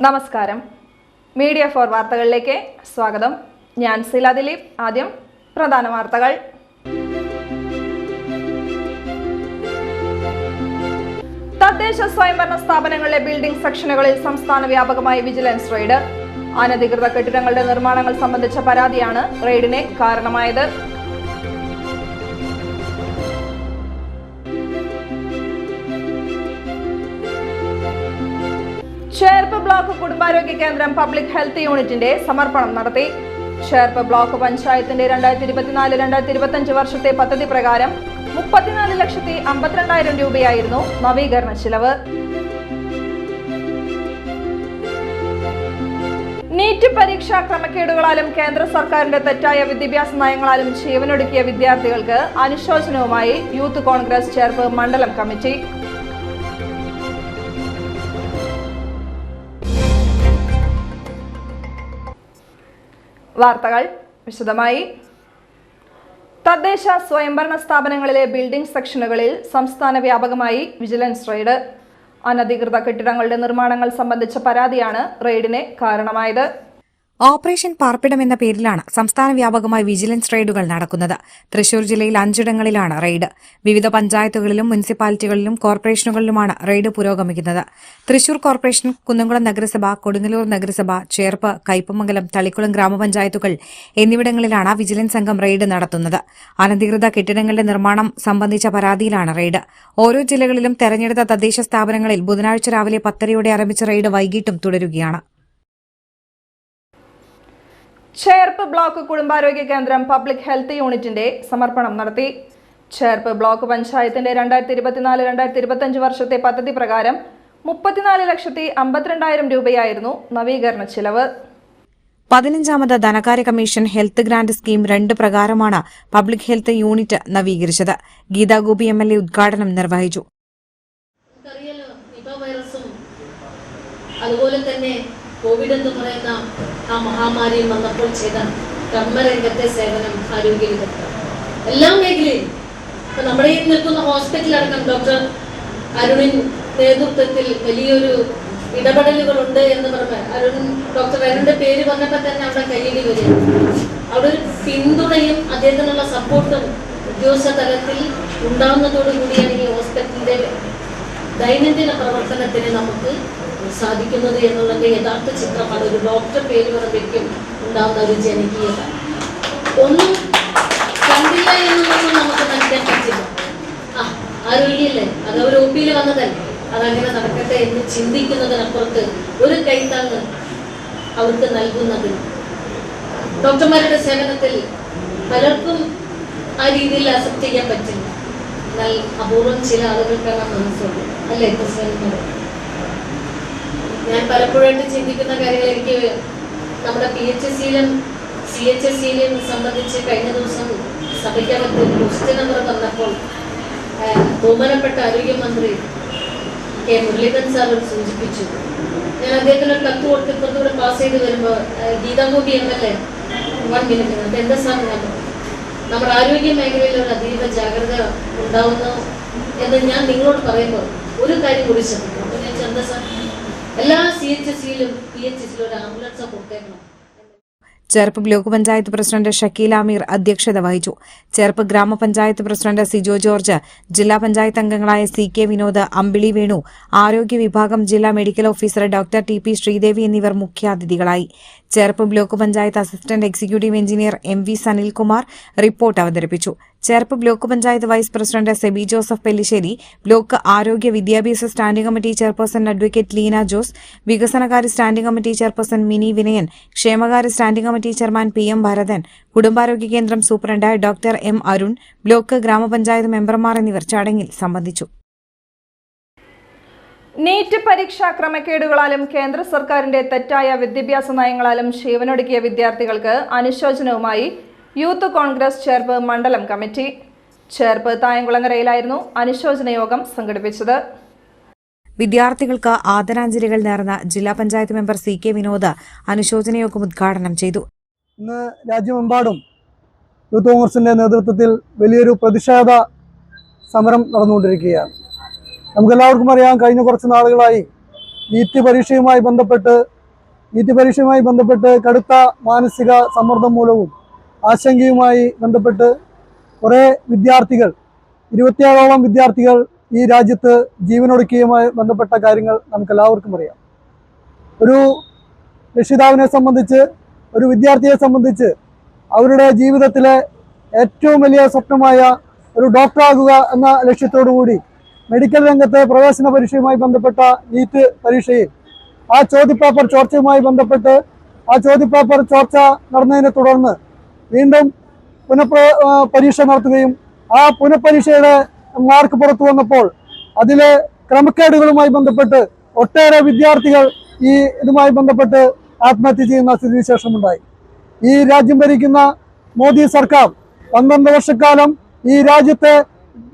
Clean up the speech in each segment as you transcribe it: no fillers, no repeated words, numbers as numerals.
നമസ്കാരം. Media for വാർത്തകളിലേക്ക് സ്വാഗതം. ഞാൻ സില ദിലീപ്. ആദ്യം പ്രധാന വാർത്തകൾ. തദ്ദേശ സ്വയംഭരണ സ്ഥാപനങ്ങളിലെ ബിൽഡിംഗ് സെക്ഷനുകളിൽ സംസ്ഥാന വ്യാപകമായി വിജിലൻസ് റെയ്ഡ്. അനധികൃത കെട്ടിടങ്ങളുടെ നിർമ്മാണങ്ങൾ സംബന്ധിച്ച പരാതിയാണ് റെയ്ഡിന് കാരണമായത്. ചേർപ്പ് ബ്ലോക്ക് കുടുംബാരോഗ്യ കേന്ദ്രം പബ്ലിക് ഹെൽത്ത് യൂണിറ്റിന്റെ സമർപ്പണം നടത്തി. ചേർപ്പ് ബ്ലോക്ക് പഞ്ചായത്തിന്റെ 2024-2025 വർഷത്തെ പദ്ധതി പ്രകാരം 34,52,000 രൂപയായിരുന്നു നവീകരണ ചിലവ്. നീറ്റ് പരീക്ഷാ ക്രമക്കേടുകളാലും കേന്ദ്ര സർക്കാരിന്റെ തെറ്റായ വിദ്യാഭ്യാസ നയങ്ങളാലും ജീവനൊടുക്കിയ വിദ്യാർത്ഥികൾക്ക് അനുശോചനവുമായി യൂത്ത് കോൺഗ്രസ് ചേർപ്പ് മണ്ഡലം കമ്മിറ്റി. വാർത്തകൾ വിശദമായി. തദ്ദേശ സ്വയംഭരണ സ്ഥാപനങ്ങളിലെ ബിൽഡിംഗ് സെക്ഷനുകളിൽ സംസ്ഥാന വ്യാപകമായി വിജിലൻസ് റെയ്ഡ്. അനധികൃത കെട്ടിടങ്ങളുടെ നിർമ്മാണങ്ങൾ സംബന്ധിച്ച പരാതിയാണ് റെയ്ഡിന് കാരണമായത്. ഓപ്പറേഷൻ പാർപ്പിടം എന്ന പേരിലാണ് സംസ്ഥാന വ്യാപകമായി വിജിലൻസ് റെയ്ഡുകൾ നടക്കുന്നത്. തൃശൂർ ജില്ലയിൽ 5 ഇടങ്ങളിലാണ് റെയ്ഡ്. വിവിധ പഞ്ചായത്തുകളിലും മുനിസിപ്പാലിറ്റികളിലും കോർപ്പറേഷനുകളിലുമാണ് റെയ്ഡ് പുരോഗമിക്കുന്നത്. തൃശൂർ കോർപ്പറേഷൻ, കുന്നംകുളം നഗരസഭ, കൊടുങ്ങല്ലൂർ നഗരസഭ, ചേർപ്പ്, കയ്പമംഗലം, തളിക്കുളം ഗ്രാമപഞ്ചായത്തുകൾ എന്നിവിടങ്ങളിലാണ് വിജിലൻസ് സംഘം റെയ്ഡ് നടത്തുന്നത്. അനധികൃത കെട്ടിടങ്ങളുടെ നിർമ്മാണം സംബന്ധിച്ച പരാതിയിലാണ് റെയ്ഡ്. ഓരോ ജില്ലകളിലും തെരഞ്ഞെടുത്ത തദ്ദേശ സ്ഥാപനങ്ങളിൽ ബുധനാഴ്ച രാവിലെ 10:30 ആരംഭിച്ച റെയ്ഡ് വൈകിട്ടും തുടരുകയാണ്. ചേർപ്പ് ബ്ലോക്ക് കുടുംബാരോഗ്യ കേന്ദ്രം പബ്ലിക് ഹെൽത്ത് യൂണിറ്റിന്റെ സമർപ്പണം നടത്തി. ചേർപ്പ് ബ്ലോക്ക് പഞ്ചായത്തിന്റെ 2024-2025 വർഷത്തെ പദ്ധതി പ്രകാരം 34,52,000 രൂപയായിരുന്നു നവീകരണ ചിലവ്. 15ാമത് ധനകാര്യ കമ്മീഷൻ ഹെൽത്ത് ഗ്രാന്റ് സ്കീം 2 പ്രകാരമാണ് പബ്ലിക് ഹെൽത്ത് യൂണിറ്റ് നവീകരിച്ചത്. ഗീതാ ഗോപി MLA ഉദ്ഘാടനം നിർവഹിച്ചു. അതുപോലെ തന്നെ കോവിഡ് എന്ന് പറയുന്ന ആ മഹാമാരിയും വന്നപ്പോൾ ചെയ്ത കർമ്മരംഗത്തെ സേവനം, ആരോഗ്യ വിദഗ്ധർ, എല്ലാ മേഖലയിലും ഇപ്പൊ നമ്മുടെ ഈ നിൽക്കുന്ന ഹോസ്പിറ്റലടക്കം ഡോക്ടർ അരുണിൻ നേതൃത്വത്തിൽ വലിയൊരു ഇടപെടലുകളുണ്ട് എന്ന് പറഞ്ഞ ഡോക്ടർ അരുണിന്റെ പേര് പറഞ്ഞപ്പോൾ തന്നെ അവിടെ കയ്യടി വരികയാണ്. അവിടെ ഒരു പിന്തുണയും അദ്ദേഹത്തിനുള്ള സപ്പോർട്ടും ഉദ്യോഗസ്ഥ തലത്തിൽ ഉണ്ടാകുന്നതോടുകൂടിയാണ് ഈ ഹോസ്പിറ്റലിന്റെ ദൈനംദിന പ്രവർത്തനത്തിന് നമുക്ക് സാധിക്കുന്നത് എന്നുള്ളത് യഥാർത്ഥ ചിത്രമാണ്. ഒരു ഡോക്ടർ പേര് പറയുമ്പോഴേക്കും ഉണ്ടാകുന്ന ഒരു ജനകീയത ഒന്നും കണ്ടില്ല എന്നുള്ളതൊന്നും നമുക്ക് നൽകാൻ പറ്റില്ല. ആരോഗ്യല്ലേ, അത് ഒരു OP-യിൽ വന്നതല്ലേ, അതങ്ങനെ നടക്കട്ടെ എന്ന് ചിന്തിക്കുന്നതിനപ്പുറത്ത് ഒരു കൈത്താങ്ങ് അവർക്ക് നൽകുന്നതിന് ഡോക്ടർമാരുടെ സേവനത്തിൽ പലർക്കും ആ രീതിയിൽ അക്സെപ്റ്റ് ചെയ്യാൻ പറ്റില്ല. എന്നാൽ അപൂർവം ചില ആളുകൾക്കാണ് മനസ്സുള്ളൂ, അല്ലേ? ഞാൻ പലപ്പോഴായിട്ട് ചിന്തിക്കുന്ന കാര്യങ്ങൾ, എനിക്ക് നമ്മുടെ PHSC-യിലും CHSC-യിലും സംബന്ധിച്ച് കഴിഞ്ഞ ദിവസം സഭയ്ക്കകത്ത് ക്വസ്റ്റ്യൻ നമ്പർ തന്നപ്പോൾ ബഹുമാനപ്പെട്ട ആരോഗ്യമന്ത്രി K. മുരളീധരൻ സാർ സൂചിപ്പിച്ചു. ഞാൻ അദ്ദേഹത്തിന് ഒരു കത്ത് കൊടുത്ത് ഇപ്പുറത്തൂടെ പാസ് ചെയ്ത് വരുമ്പോൾ ഗീതാ ഗോപി MLA 1 മിനിറ്റ് അത് എന്താ സാർ, നമ്മുടെ ആരോഗ്യ മേഖലയിൽ ഒരു അതീവ ജാഗ്രത ഉണ്ടാവുന്നു എന്ന് ഞാൻ നിങ്ങളോട് പറയുമ്പോൾ ഒരു കാര്യം കൂടി ശ്രദ്ധിക്കും. അപ്പോൾ ഞാൻ എന്താ സാർ, എല്ലാ CHSC-യിലും PHS-യിലും ഒരു ആംബുലൻസ് കൊടുത്തേക്കണം. ചേർപ്പ് ബ്ലോക്ക് പഞ്ചായത്ത് പ്രസിഡന്റ് ഷക്കീൽ അമീർ അധ്യക്ഷത വഹിച്ചു. ചേർപ്പ് ഗ്രാമപഞ്ചായത്ത് പ്രസിഡന്റ് സിജോ ജോർജ്, ജില്ലാ പഞ്ചായത്ത് അംഗങ്ങളായ CK വിനോദ്, അമ്പിളി വേണു, ആരോഗ്യ വിഭാഗം ജില്ലാ medical officer doctor TP Sreedevi എന്നിവർ മുഖ്യാതിഥികളായി. Cherpu block panchayat assistant executive engineer MV Sanilkumar report അവതരിപ്പിച്ചു. Cherpu block panchayat vice president Seby Joseph Pellissery, block ആരോഗ്യ വിദ്യാഭ്യാസ standing committee chairperson advocate Leena Jose, വികസനകാര്യ standing committee chairperson Mini Vinayan, ക്ഷേമകാര്യ standing committee chairman PM Bharathan, കുടുംബാരോഗ്യ കേന്ദ്രം superintendent doctor M Arun, block grama panchayat മെമ്പർമാർ എന്നിവർ ചടങ്ങിൽ സംബന്ധിച്ചു. നീറ്റ് പരീക്ഷാ ക്രമക്കേടുകളാലും കേന്ദ്ര സർക്കാരിന്റെ തെറ്റായ വിദ്യാഭ്യാസ നയങ്ങളാലും ജീവനൊടുക്കിയ വിദ്യാർത്ഥികൾക്ക് അനുശോചനവുമായി യൂത്ത് കോൺഗ്രസ് ചേർപ്പ് മണ്ഡലം കമ്മിറ്റി. ചേർപ്പ് തായംകുളങ്ങരയിലായിരുന്നു അനുശോചന യോഗം സംഘടിപ്പിച്ചത്. വിദ്യാർത്ഥികൾക്ക് ആദരാഞ്ജലികൾ നേർന്ന ജില്ലാ പഞ്ചായത്ത് മെമ്പർ CK വിനോദ് അനുശോചന യോഗം ഉദ്ഘാടനം ചെയ്തു. ഇന്ന് രാജ്യമെമ്പാടും യൂത്ത് കോൺഗ്രസിന്റെ നേതൃത്വത്തിൽ വലിയൊരു പ്രതിഷേധ സമരം നടന്നുകൊണ്ടിരിക്കുകയാണ്. നമുക്കെല്ലാവർക്കും അറിയാം, കഴിഞ്ഞ കുറച്ച് നാളുകളായി നീറ്റ് പരീക്ഷയുമായി ബന്ധപ്പെട്ട് നീറ്റ് പരീക്ഷയുമായി ബന്ധപ്പെട്ട് കടുത്ത മാനസിക സമ്മർദ്ദം മൂലവും ആശങ്കയുമായി ബന്ധപ്പെട്ട് കുറേ വിദ്യാർത്ഥികൾ 27ഓളം വിദ്യാർത്ഥികൾ ഈ രാജ്യത്ത് ജീവനൊടുക്കിയുമായി ബന്ധപ്പെട്ട കാര്യങ്ങൾ നമുക്കെല്ലാവർക്കും അറിയാം. ഒരു രക്ഷിതാവിനെ സംബന്ധിച്ച്, ഒരു വിദ്യാർത്ഥിയെ സംബന്ധിച്ച് അവരുടെ ജീവിതത്തിലെ ഏറ്റവും വലിയ സ്വപ്നമായ ഒരു ഡോക്ടറാകുക എന്ന ലക്ഷ്യത്തോടുകൂടി മെഡിക്കൽ രംഗത്തെ പ്രവേശന പരീക്ഷയുമായി ബന്ധപ്പെട്ട നീറ്റ് പരീക്ഷയിൽ ആ ചോദ്യപേപ്പർ ചോർച്ചയുമായി ബന്ധപ്പെട്ട് ആ ചോദ്യപേപ്പർ ചോർച്ച നടന്നതിനെ തുടർന്ന് വീണ്ടും പരീക്ഷ നടത്തുകയും ആ പുനഃപരീക്ഷയുടെ മാർക്ക് പുറത്തു വന്നപ്പോൾ അതിലെ ക്രമക്കേടുകളുമായി ബന്ധപ്പെട്ട് ഒട്ടേറെ വിദ്യാർത്ഥികൾ ഈ ഇതുമായി ബന്ധപ്പെട്ട് ആത്മഹത്യ ചെയ്യുന്ന സ്ഥിതിവിശേഷമുണ്ടായി. ഈ രാജ്യം ഭരിക്കുന്ന മോദി സർക്കാർ 12 വർഷക്കാലം ഈ രാജ്യത്തെ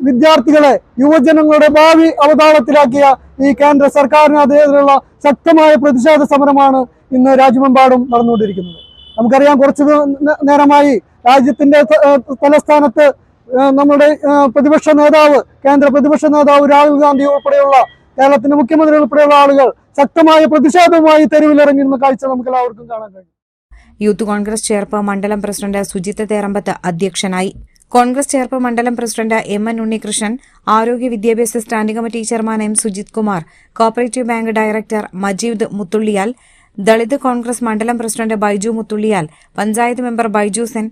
വിദ്യാർത്ഥികളെ, യുവജനങ്ങളുടെ ഭാവി അവതാളത്തിലാക്കിയ ഈ കേന്ദ്ര സർക്കാരിനെതിരെയുള്ള ശക്തമായ പ്രതിഷേധ സമരമാണ് ഇന്ന് രാജ്യമെമ്പാടും നടന്നുകൊണ്ടിരിക്കുന്നത്. നമുക്കറിയാം, കുറച്ചു നേരമായി രാജ്യത്തിന്റെ തലസ്ഥാനത്ത് നമ്മുടെ പ്രതിപക്ഷ നേതാവ്, കേന്ദ്ര പ്രതിപക്ഷ നേതാവ് രാഹുൽ ഗാന്ധി ഉൾപ്പെടെയുള്ള കേരളത്തിന്റെ മുഖ്യമന്ത്രി ഉൾപ്പെടെയുള്ള ആളുകൾ ശക്തമായ പ്രതിഷേധവുമായി തെരുവിലിറങ്ങിയിരുന്ന കാഴ്ച നമുക്ക് എല്ലാവർക്കും കാണാൻ കഴിയും. യൂത്ത് കോൺഗ്രസ് ചേർപ്പ് മണ്ഡലം പ്രസിഡന്റ് സുജിത്ത് തേറമ്പത്ത് അധ്യക്ഷനായി. കോൺഗ്രസ് ചേർപ്പ് മണ്ഡലം പ്രസിഡന്റ് എം.എൻ. ഉണ്ണികൃഷ്ണൻ, ആരോഗ്യ വിദ്യാഭ്യാസ standing committee chairman M. Sujith Kumar, cooperative bank director Majeed Muthulliyal, Dalit Congress മണ്ഡലം president Baiju Muthulliyal, panchayat member Baiju Sen,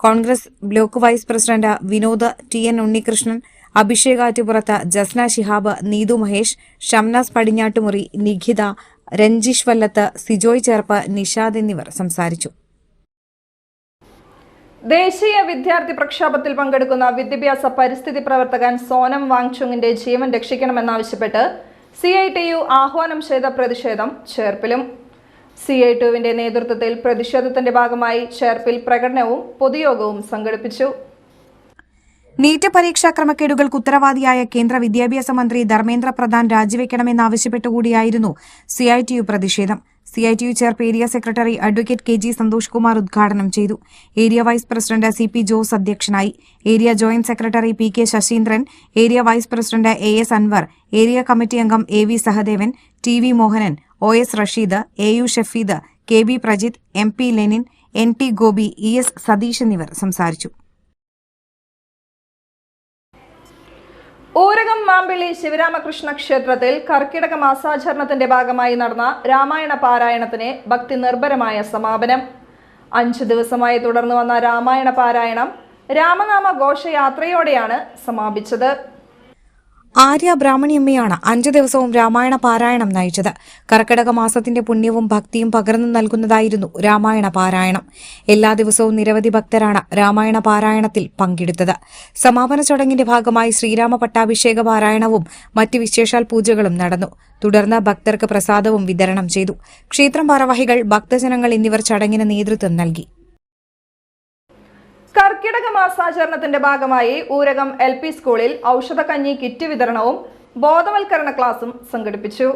Congress block vice president Vinod T N. Unnikrishnan, Abhishek Attupurath, Jasna Shihab, Neethu Mahesh, Shamnas Padinjattumuri, Nikhitha, Ranjish Vallath, Sijoy Cherpu, Nishad എന്നിവർ സംസാരിച്ചു. ദേശീയ വിദ്യാർത്ഥി പ്രക്ഷോഭത്തിൽ പങ്കെടുക്കുന്ന വിദ്യാഭ്യാസ പരിസ്ഥിതി പ്രവർത്തകൻ സോനം വാങ്ചുങ്ങിന്റെ ജീവൻ രക്ഷിക്കണമെന്നാവശ്യപ്പെട്ട് CITU ആഹ്വാനം ചെയ്ത പ്രതിഷേധം ചേർപ്പിലും. CITUവിന്റെ നേതൃത്വത്തിൽ പ്രതിഷേധത്തിന്റെ ഭാഗമായി ചേർപ്പിൽ പ്രകടനവും പൊതുയോഗവും സംഘടിപ്പിച്ചു. നീറ്റ് പരീക്ഷാ ക്രമക്കേടുകൾക്ക് ഉത്തരവാദിയായ കേന്ദ്ര വിദ്യാഭ്യാസ മന്ത്രി ധർമ്മേന്ദ്ര പ്രധാൻ രാജിവെക്കണമെന്നാവശ്യപ്പെട്ടുകൂടിയായിരുന്നു CITU പ്രതിഷേധം. CITU Cherpu area secretary advocate KG Santhosh Kumar ഉദ്ഘാടനം ചെയ്തു. Area vice president CP Jose അധ്യക്ഷനായി. Area joint secretary PK Sasheendran, area vice president AS Anwar, area committee അംഗം AV Sahadevan, TV Mohanan, OS Rasheed, AU Shafeed, KB Prajith, MP Lenin, NT Gopi, ES Satheesh എന്നിവർ സംസാരിച്ചു. ഊരകം മാമ്പിള്ളി ശിവരാമകൃഷ്ണ ക്ഷേത്രത്തിൽ കർക്കിടക മാസാചരണത്തിന്റെ ഭാഗമായി നടന്ന രാമായണ പാരായണത്തിന് ഭക്തി നിർഭരമായ സമാപനം. 5 ദിവസമായി തുടർന്നു വന്ന രാമായണ പാരായണം രാമനാമ ഘോഷയാത്രയോടെയാണ് സമാപിച്ചത്. ആര്യ ബ്രാഹ്മണിയമ്മയാണ് 5 ദിവസവും രാമായണ പാരായണം നയിച്ചത്. കർക്കിടക മാസത്തിന്റെ പുണ്യവും ഭക്തിയും പകർന്നു നൽകുന്നതായിരുന്നു രാമായണ പാരായണം. എല്ലാ ദിവസവും നിരവധി ഭക്തരാണ് രാമായണ പാരായണത്തിൽ പങ്കെടുത്തത്. സമാപന ചടങ്ങിന്റെ ഭാഗമായി ശ്രീരാമ പട്ടാഭിഷേക പാരായണവും മറ്റ് വിശേഷാൽ പൂജകളും നടന്നു. തുടർന്ന് ഭക്തർക്ക് പ്രസാദവും വിതരണം ചെയ്തു. ക്ഷേത്രം ഭാരവാഹികൾ, ഭക്തജനങ്ങൾ എന്നിവർ ചടങ്ങിന് നേതൃത്വം നൽകി. കർക്കിടക മാസാചരണത്തിന്റെ ഭാഗമായി ഊരകം LP സ്കൂളിൽ ഔഷധക്കഞ്ഞി കിറ്റ് വിതരണവും ബോധവൽക്കരണ ക്ലാസും സംഘടിപ്പിച്ചു.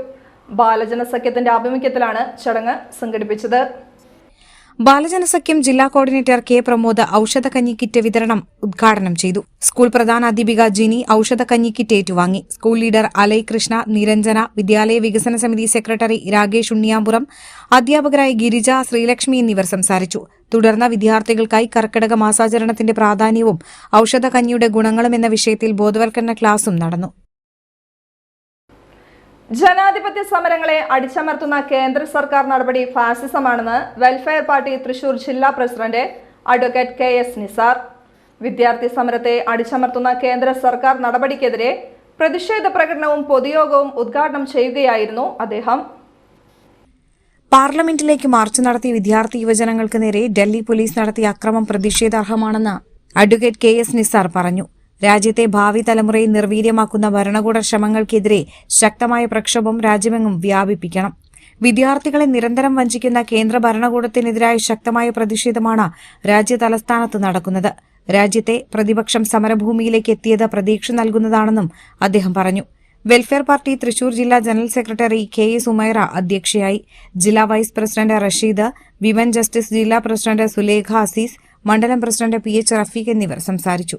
ബാലജനസഖ്യത്തിന്റെ ആഭിമുഖ്യത്തിലാണ് ചടങ്ങ് സംഘടിപ്പിച്ചത്. ബാലജനസഖ്യം ജില്ലാ കോർഡിനേറ്റർ K. പ്രമോദ് ഔഷധക്കഞ്ഞി കിറ്റ് വിതരണം ഉദ്ഘാടനം ചെയ്തു. സ്കൂൾ പ്രധാനാധ്യാപിക ജിനി ഔഷധക്കഞ്ഞി കിറ്റ് ഏറ്റുവാങ്ങി. സ്കൂൾ ലീഡർ അലയ് കൃഷ്ണ, നിരഞ്ജന, വിദ്യാലയ വികസന സമിതി സെക്രട്ടറി രാകേഷ് ഉണ്ണിയാമ്പുറം, അധ്യാപകരായ ഗിരിജ, ശ്രീലക്ഷ്മി എന്നിവർ സംസാരിച്ചു. തുടർന്ന് വിദ്യാർത്ഥികൾക്കായി കർക്കിടക മാസാചരണത്തിന്റെ പ്രാധാന്യവും ഔഷധക്കഞ്ഞിയുടെ ഗുണങ്ങളും എന്ന വിഷയത്തിൽ ബോധവൽക്കരണ ക്ലാസും നടന്നു. ജനാധിപത്യ സമരങ്ങളെ അടിച്ചമർത്തുന്ന കേന്ദ്ര സർക്കാർ നടപടി ഫാസിസമാണെന്ന് വെൽഫെയർ പാർട്ടി തൃശൂർ ജില്ലാ പ്രസിഡന്റ് അഡ്വക്കേറ്റ് KS നിസാർ. വിദ്യാർത്ഥി സമരത്തെ അടിച്ചമർത്തുന്ന കേന്ദ്ര സർക്കാർ നടപടിക്കെതിരെ പ്രതിഷേധ പ്രകടനവും പൊതുയോഗവും ഉദ്ഘാടനം ചെയ്യുകയായിരുന്നു അദ്ദേഹം. പാർലമെന്റിലേക്ക് മാർച്ച് നടത്തിയ വിദ്യാർത്ഥി യുവജനങ്ങൾക്ക് നേരെ ഡൽഹി പോലീസ് നടത്തിയ അക്രമം പ്രതിഷേധാർഹമാണെന്ന് അഡ്വക്കേറ്റ് KS നിസാർ പറഞ്ഞു. രാജ്യത്തെ ഭാവി തലമുറയെ നിർവീര്യമാക്കുന്ന ഭരണകൂട ശ്രമങ്ങൾക്കെതിരെ ശക്തമായ പ്രക്ഷോഭം രാജ്യമെങ്ങും വ്യാപിപ്പിക്കണം. വിദ്യാർത്ഥികളെ നിരന്തരം വഞ്ചിക്കുന്ന കേന്ദ്ര ഭരണകൂടത്തിനെതിരായ ശക്തമായ പ്രതിഷേധമാണ് രാജ്യ തലസ്ഥാനത്ത് നടക്കുന്നത്. രാജ്യത്തെ പ്രതിപക്ഷം സമരഭൂമിയിലേക്ക് എത്തിയത് പ്രതീക്ഷ നൽകുന്നതാണെന്നും അദ്ദേഹം പറഞ്ഞു. വെൽഫെയർ പാർട്ടി തൃശൂർ ജില്ലാ ജനറൽ സെക്രട്ടറി KS ഉമൈറ അധ്യക്ഷയായി. ജില്ലാ vice president Rasheed, women justice ജില്ലാ പ്രസിഡന്റ് സുലേഖ അസീസ്, മണ്ഡലം പ്രസിഡന്റ് PH റഫീഖ് എന്നിവർ സംസാരിച്ചു.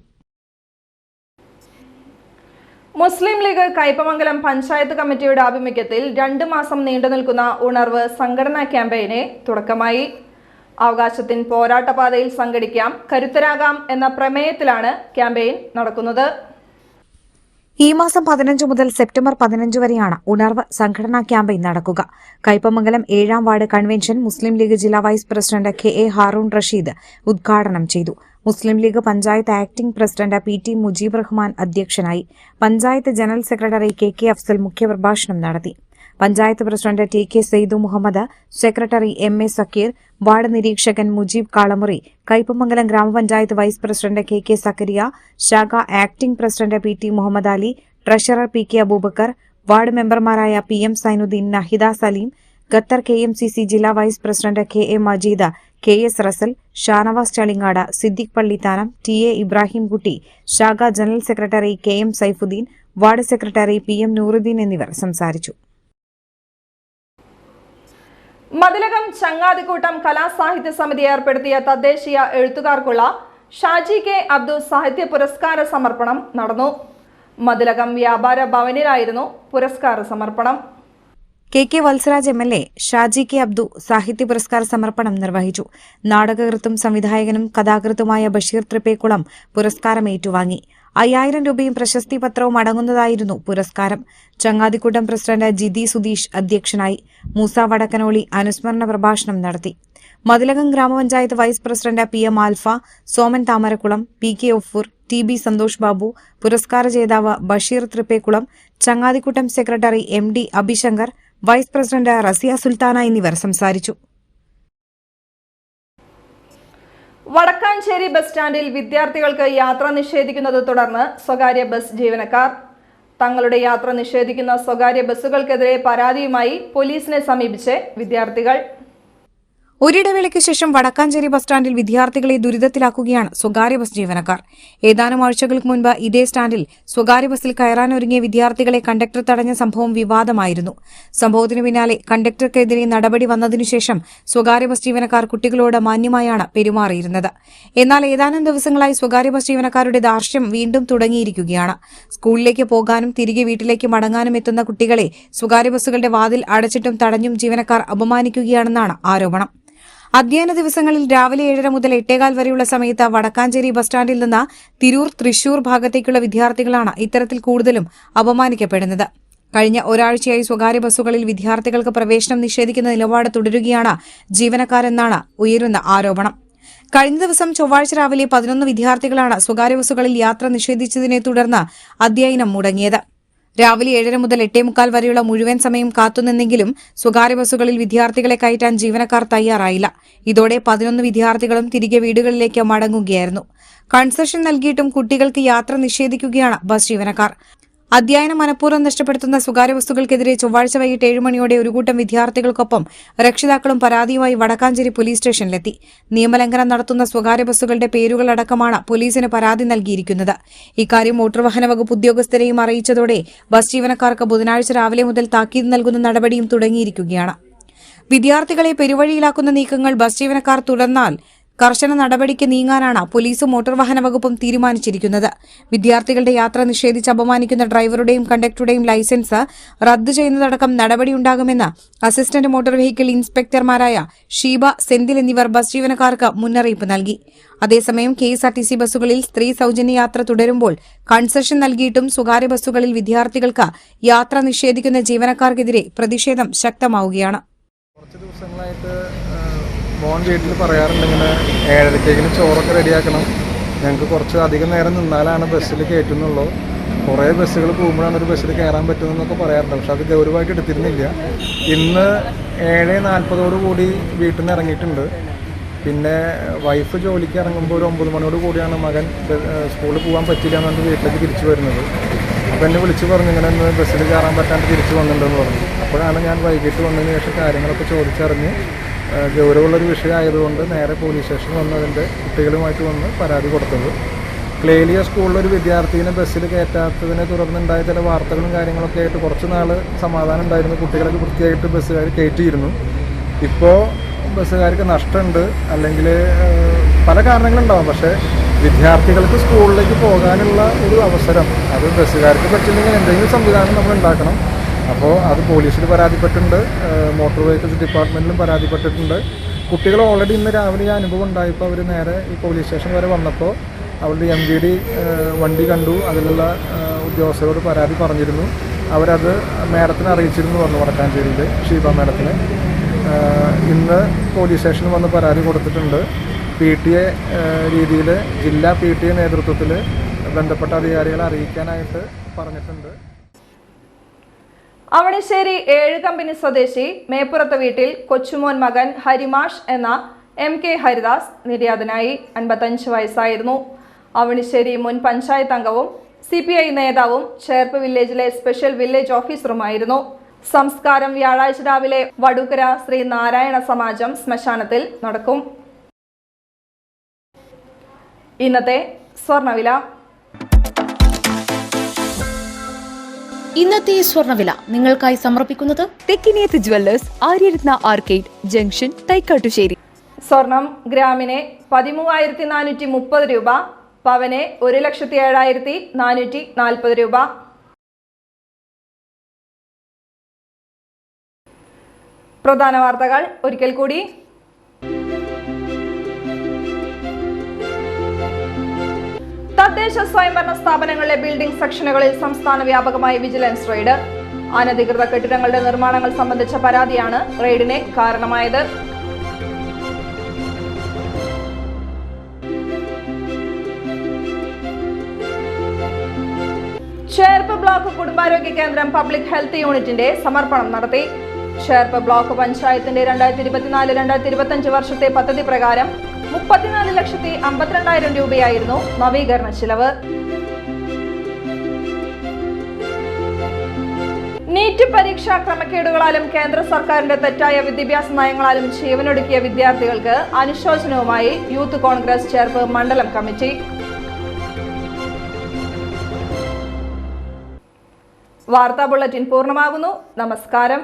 മുസ്ലിം ലീഗ് കയ്പമംഗലം പഞ്ചായത്ത് കമ്മിറ്റിയുടെ ആഭിമുഖ്യത്തിൽ 2 മാസം നീണ്ടുനിൽക്കുന്ന ഉണർവ് സംഘടനാ ക്യാമ്പയിന് തുടക്കമായി. അവകാശത്തിൻ പോരാട്ടപാതയിൽ സംഘടിക്കാം, കരുത്തരാകാം എന്ന പ്രമേയത്തിലാണ് ക്യാമ്പയിൻ നടക്കുന്നത്. ഈ മാസം 15 മുതൽ സെപ്റ്റംബർ 15 വരെയാണ് ഉണർവ് സംഘടനാ ക്യാമ്പയിൻ നടക്കുക. കയ്പമംഗലം 7ാം വാർഡ് കൺവെൻഷൻ മുസ്ലിം ലീഗ് ജില്ലാ vice president KA Haroon Rasheed ഉദ്ഘാടനം ചെയ്തു. Muslim League panchayat acting president PT Mujeeb Rahman അധ്യക്ഷനായി. Panchayat general secretary KK Afsal മുഖ്യപ്രഭാഷണം നടത്തി. Panchayat president TK Saidu Muhammad, secretary MA Sakkeer, ward നിരീക്ഷകൻ മുജീബ് കാളമുറി, കയ്പമംഗലം ഗ്രാമപഞ്ചായത്ത് വൈസ് പ്രസിഡന്റ് KK സക്കരിയ, ശാഖ acting president PT Muhammad Ali, treasurer PK Aboobacker, ward മെമ്പർമാരായ PM Sainudheen, Nahida Saleem, Qatar KMCC ജില്ലാ vice president KA Majeeda, KS Rasal, Shanavas Chalingad, Siddique Pallithanam, TA Ibrahimkutty, ശാഖ general secretary KM Saifudheen, ward secretary PM Nooruddeen എന്നിവർ സംസാരിച്ചു. മതിലകം ചങ്ങാതിക്കൂട്ടം കലാസാഹിത്യ സമിതി ഏർപ്പെടുത്തിയ തദ്ദേശീയ എഴുത്തുകാർക്കുള്ള ഷാജി K അബ്ദു സാഹിത്യ പുരസ്കാര സമർപ്പണം നടന്നു. മതിലകം വ്യാപാര ഭവനിലായിരുന്നു പുരസ്കാര സമർപ്പണം. KK Valsaraj MLA Shaji K Abdu സാഹിത്യ പുരസ്കാര സമർപ്പണം നിർവഹിച്ചു. നാടകകൃത്തും സംവിധായകനും കഥാകൃത്തുമായ ബഷീർ തൃപ്പേക്കുളം പുരസ്കാരം ഏറ്റുവാങ്ങി. 5000 രൂപയും പ്രശസ്തി പത്രവും അടങ്ങുന്നതായിരുന്നു പുരസ്കാരം. ചങ്ങാതിക്കൂട്ടം പ്രസിഡന്റ് ജിതി സുധീഷ് അധ്യക്ഷനായി. മൂസ വടക്കനോളി അനുസ്മരണ പ്രഭാഷണം നടത്തി. Mathilakam grama panchayat vice president PM Alpha, Soman Thamarakulam, PK Ofoor, TB Santhosh Babu, പുരസ്കാര ജേതാവ് ബഷീർ തൃപ്പേക്കുളം, ചങ്ങാതിക്കൂട്ടം secretary MD Abhishankar, vice president Rasiya Sulthana എന്നിവർ സംസാരിച്ചു. വടക്കാഞ്ചേരി ബസ് സ്റ്റാൻഡിൽ വിദ്യാർത്ഥികൾക്ക് യാത്ര നിഷേധിക്കുന്നത് തുടർന്ന് സ്വകാര്യ ബസ് ജീവനക്കാർ. തങ്ങളുടെ യാത്ര നിഷേധിക്കുന്ന സ്വകാര്യ ബസ്സുകൾക്കെതിരെ പരാതിയുമായി പോലീസിനെ സമീപിച്ച് വിദ്യാർത്ഥികൾ. ഒരിടവേളയ്ക്ക് ശേഷം വടക്കാഞ്ചേരി ബസ് സ്റ്റാൻഡിൽ വിദ്യാർത്ഥികളെ ദുരിതത്തിലാക്കുകയാണ് സ്വകാര്യ ബസ് ജീവനക്കാർ. ഏതാനും ആഴ്ചകൾക്ക് മുൻപ് ഇതേ സ്റ്റാൻഡിൽ സ്വകാര്യ ബസ്സിൽ കയറാനൊരുങ്ങിയ വിദ്യാർത്ഥികളെ കണ്ടക്ടർ തടഞ്ഞ സംഭവം വിവാദമായിരുന്നു. സംഭവത്തിനു പിന്നാലെ കണ്ടക്ടർക്കെതിരെ നടപടി വന്നതിനുശേഷം സ്വകാര്യ ബസ് ജീവനക്കാർ കുട്ടികളോട് മാന്യമായാണ് പെരുമാറിയിരുന്നത്. എന്നാൽ ഏതാനും ദിവസങ്ങളായി സ്വകാര്യ ബസ് ജീവനക്കാരുടെ ധാർഷ്ട്യം വീണ്ടും തുടങ്ങിയിരിക്കുകയാണ്. സ്കൂളിലേക്ക് പോകാനും തിരികെ വീട്ടിലേക്ക് മടങ്ങാനും എത്തുന്ന കുട്ടികളെ സ്വകാര്യ ബസ്സുകളുടെ വാതിൽ അടച്ചിട്ടും തടഞ്ഞും ജീവനക്കാർ അപമാനിക്കുകയാണെന്നാണ് ആരോപണം. അധ്യയന ദിവസങ്ങളിൽ രാവിലെ 7:30 മുതൽ 8:15 വരെയുള്ള സമയത്ത് വടക്കാഞ്ചേരി ബസ് സ്റ്റാൻഡിൽ നിന്ന് തിരൂർ, തൃശൂർ ഭാഗത്തേക്കുള്ള വിദ്യാർത്ഥികളാണ് ഇത്തരത്തിൽ കൂടുതലും അപമാനിക്കപ്പെടുന്നത്. കഴിഞ്ഞ ഒരാഴ്ചയായി സ്വകാര്യ ബസ്സുകളിൽ വിദ്യാർത്ഥികൾക്ക് പ്രവേശനം നിഷേധിക്കുന്ന നിലപാട് തുടരുകയാണ് ജീവനക്കാരെന്നാണ് ഉയരുന്ന ആരോപണം. കഴിഞ്ഞ ദിവസം ചൊവ്വാഴ്ച രാവിലെ 11 വിദ്യാർത്ഥികളാണ് സ്വകാര്യ ബസ്സുകളിൽ യാത്ര നിഷേധിച്ചതിനെ തുടർന്ന് അധ്യയനം മുടങ്ങിയത്. രാവിലെ 7:30 മുതൽ 8:45 വരെയുള്ള മുഴുവൻ സമയം കാത്തുനിന്നെങ്കിലും സ്വകാര്യ ബസ്സുകളിൽ വിദ്യാർത്ഥികളെ കയറ്റാൻ ജീവനക്കാർ തയ്യാറായില്ല. ഇതോടെ 11 വിദ്യാർത്ഥികളും തിരികെ വീടുകളിലേക്ക് മടങ്ങുകയായിരുന്നു. കൺസെഷൻ നൽകിയിട്ടും കുട്ടികൾക്ക് യാത്ര നിഷേധിക്കുകയാണ് ബസ് ജീവനക്കാർ. അധ്യയനം മനഃപൂർവ്വം നഷ്ടപ്പെടുത്തുന്ന സ്വകാര്യ ബസ്സുകൾക്കെതിരെ ചൊവ്വാഴ്ച വൈകിട്ട് 7 മണിയോടെ ഒരു കൂട്ടം വിദ്യാർത്ഥികൾക്കൊപ്പം രക്ഷിതാക്കളും പരാതിയുമായി വടക്കാഞ്ചേരി പോലീസ് സ്റ്റേഷനിലെത്തി. നിയമലംഘനം നടത്തുന്ന സ്വകാര്യ ബസ്സുകളുടെ പേരുകളടക്കമാണ് പോലീസിന് പരാതി നൽകിയിരിക്കുന്നത്. ഇക്കാര്യം മോട്ടോർ വാഹന വകുപ്പ് ഉദ്യോഗസ്ഥരെയും അറിയിച്ചതോടെ ബസ് ജീവനക്കാർക്ക് ബുധനാഴ്ച രാവിലെ മുതൽ താക്കീത് നൽകുന്ന നടപടിയും തുടങ്ങിയിരിക്കുകയാണ്. വിദ്യാർത്ഥികളെ പെരുവഴിയിലാക്കുന്ന നീക്കങ്ങൾ ബസ് ജീവനക്കാർ തുടർന്നാൽ കർശന നടപടിക്ക് നീങ്ങാനാണ് പോലീസും മോട്ടോർ വാഹന വകുപ്പും തീരുമാനിച്ചിരിക്കുന്നത്. വിദ്യാർത്ഥികളുടെ യാത്ര നിഷേധിച്ച് അപമാനിക്കുന്ന ഡ്രൈവറുടെയും കണ്ടക്ടറുടെയും ലൈസൻസ് റദ്ദു ചെയ്യുന്നതടക്കം നടപടിയുണ്ടാകുമെന്ന് അസിസ്റ്റന്റ് മോട്ടോർ വെഹിക്കിൾ ഇൻസ്പെക്ടർമാരായ ഷീബ, സെന്തിൽ എന്നിവർ ബസ് ജീവനക്കാർക്ക് മുന്നറിയിപ്പ് നൽകി. അതേസമയം KSRTC ബസ്സുകളിൽ സ്ത്രീ സൌജന്യ യാത്ര തുടരുമ്പോൾ കൺസെഷൻ നൽകിയിട്ടും സ്വകാര്യ ബസ്സുകളിൽ വിദ്യാർത്ഥികൾക്ക് യാത്ര നിഷേധിക്കുന്ന ജീവനക്കാർക്കെതിരെ പ്രതിഷേധം ശക്തമാവുകയാണ്. മോൻ വീട്ടിൽ പറയാറുണ്ട്, ഇങ്ങനെ 7:30 ചോറൊക്കെ റെഡിയാക്കണം, ഞങ്ങൾക്ക് കുറച്ച് അധികം നേരം നിന്നാലാണ് ബസ്സിൽ കയറ്റുന്നുള്ളൂ, കുറേ ബസ്സുകൾ പോകുമ്പോഴാണ് ഒരു ബസ്സിൽ കയറാൻ പറ്റുന്നതെന്നൊക്കെ പറയാറുണ്ട്. പക്ഷെ അത് ഗൗരവമായിട്ട് എടുത്തിരുന്നില്ല. ഇന്ന് 7:40 കൂടി വീട്ടിൽ നിന്ന് ഇറങ്ങിയിട്ടുണ്ട്. പിന്നെ വൈഫ് ജോലിക്ക് ഇറങ്ങുമ്പോൾ ഒരു 9 മണിയോട് കൂടിയാണ് മകൻ സ്കൂളിൽ പോകാൻ പറ്റില്ല എന്നുകൊണ്ട് വീട്ടിലേക്ക് തിരിച്ചു വരുന്നത്. അപ്പോൾ എന്നെ വിളിച്ച് പറഞ്ഞു, ഇങ്ങനെ ഒന്ന് ബസ്സിൽ കയറാൻ പറ്റാണ്ട് തിരിച്ചു വന്നിട്ടുണ്ടെന്ന് പറഞ്ഞു. അപ്പോഴാണ് ഞാൻ വൈകിട്ട് വന്നതിന് ശേഷം കാര്യങ്ങളൊക്കെ ചോദിച്ചറിഞ്ഞ് ഗൗരവമുള്ളൊരു വിഷയമായതുകൊണ്ട് നേരെ പോലീസ് സ്റ്റേഷനിൽ വന്ന് അതിൻ്റെ കുട്ടികളുമായിട്ട് വന്ന് പരാതി കൊടുത്തത്. ക്ലേലിയ സ്കൂളിലൊരു വിദ്യാർത്ഥിനെ ബസ്സിൽ കയറ്റാത്തതിനെ തുടർന്നുണ്ടായ ചില വാർത്തകളും കാര്യങ്ങളൊക്കെ ആയിട്ട് കുറച്ച് നാൾ സമാധാനം ഉണ്ടായിരുന്നു. കുട്ടികളൊക്കെ വൃത്തിയായിട്ട് ബസ്സുകാർ കയറ്റിയിരുന്നു. ഇപ്പോൾ ബസ്സുകാർക്ക് നഷ്ടമുണ്ട്, അല്ലെങ്കിൽ പല കാരണങ്ങളുണ്ടാവും. പക്ഷേ വിദ്യാർത്ഥികൾക്ക് സ്കൂളിലേക്ക് പോകാനുള്ള ഒരു അവസരം അത് ബസ്സുകാർക്ക് പറ്റില്ലെങ്കിൽ എന്തെങ്കിലും സംവിധാനം നമ്മൾ ഉണ്ടാക്കണം. അപ്പോൾ അത് പോലീസിൽ പരാതിപ്പെട്ടിട്ടുണ്ട്, മോട്ടോർ വെഹിക്കിൾസ് ഡിപ്പാർട്ട്മെൻറ്റിലും പരാതിപ്പെട്ടിട്ടുണ്ട്. കുട്ടികൾ ഓൾറെഡി ഇന്ന് രാവിലെ ഈ അനുഭവം ഉണ്ടായപ്പോൾ അവർ നേരെ ഈ പോലീസ് സ്റ്റേഷൻ വരെ വന്നപ്പോൾ അവരുടെ MVD വണ്ടി കണ്ടു, അതിലുള്ള ഉദ്യോഗസ്ഥരോട് പരാതി പറഞ്ഞിരുന്നു. അവരത് മാഡത്തിനെ അറിയിച്ചിരുന്നു പറഞ്ഞു, വടക്കാഞ്ചേരിയിൽ ഷീബ മാഡത്തിന്. ഇന്ന് പോലീസ് സ്റ്റേഷനിൽ വന്ന് പരാതി കൊടുത്തിട്ടുണ്ട്. PTA രീതിയിൽ ജില്ലാ PTA നേതൃത്വത്തിൽ ബന്ധപ്പെട്ട അധികാരികളെ അറിയിക്കാനായിട്ട് പറഞ്ഞിട്ടുണ്ട്. അവണിശ്ശേരി 7 കമ്പനി സ്വദേശി മേപ്പുറത്ത് വീട്ടിൽ കൊച്ചുമോൻ മകൻ ഹരിമാഷ് എന്ന MK ഹരിദാസ് നിര്യാതനായി. 55 വയസ്സായിരുന്നു. അവണിശ്ശേരി മുൻ പഞ്ചായത്ത് അംഗവും CPI നേതാവും ചേർപ്പ് വില്ലേജിലെ സ്പെഷ്യൽ വില്ലേജ് ഓഫീസറുമായിരുന്നു. സംസ്കാരം വ്യാഴാഴ്ച രാവിലെ വടുകര ശ്രീ നാരായണ സമാജം ശ്മശാനത്തിൽ നടക്കും. ഇന്നത്തെ സ്വർണ്ണവില. ഇന്നത്തെ സ്വർണ്ണവില നിങ്ങൾക്കായി സമർപ്പിക്കുന്നത് Thekkiniyath jewellers, Aryaratna arcade junction, Thaikattussery. സ്വർണം ഗ്രാമിന് 13,430 രൂപ, പവന് 1,07,440 രൂപ. പ്രധാന വാർത്തകൾ ഒരിക്കൽ കൂടി. തദ്ദേശ സ്വയംഭരണ സ്ഥാപനങ്ങളിലെ ബിൽഡിംഗ് സെക്ഷനുകളിൽ സംസ്ഥാന വ്യാപകമായി വിജിലൻസ് റെയ്ഡ്. അനധികൃത കെട്ടിടങ്ങളുടെ നിർമ്മാണങ്ങൾ സംബന്ധിച്ച പരാതിയാണ് റെയ്ഡിന് കാരണമായത്. ചേർപ്പ് ബ്ലോക്ക് കുടുംബാരോഗ്യ കേന്ദ്രം പബ്ലിക് ഹെൽത്ത് യൂണിറ്റിന്റെ സമർപ്പണം നടത്തി. ചേർപ്പ് ബ്ലോക്ക് പഞ്ചായത്തിന്റെ 2024-2025 വർഷത്തെ പദ്ധതി പ്രകാരം 34,52,000 രൂപയായിരുന്നു നവീകരണ ചിലവ്. നീറ്റ് പരീക്ഷാ ക്രമക്കേടുകളാലും കേന്ദ്ര സർക്കാരിന്റെ തെറ്റായ വിദ്യാഭ്യാസ നയങ്ങളാലും ജീവനൊടുക്കിയ വിദ്യാർത്ഥികൾക്ക് അനുശോചനവുമായി യൂത്ത് കോൺഗ്രസ് ചേർപ്പ് മണ്ഡലം കമ്മിറ്റി. വാർത്താ ബുള്ളറ്റിൻ പൂർണ്ണമാകുന്നു. നമസ്കാരം.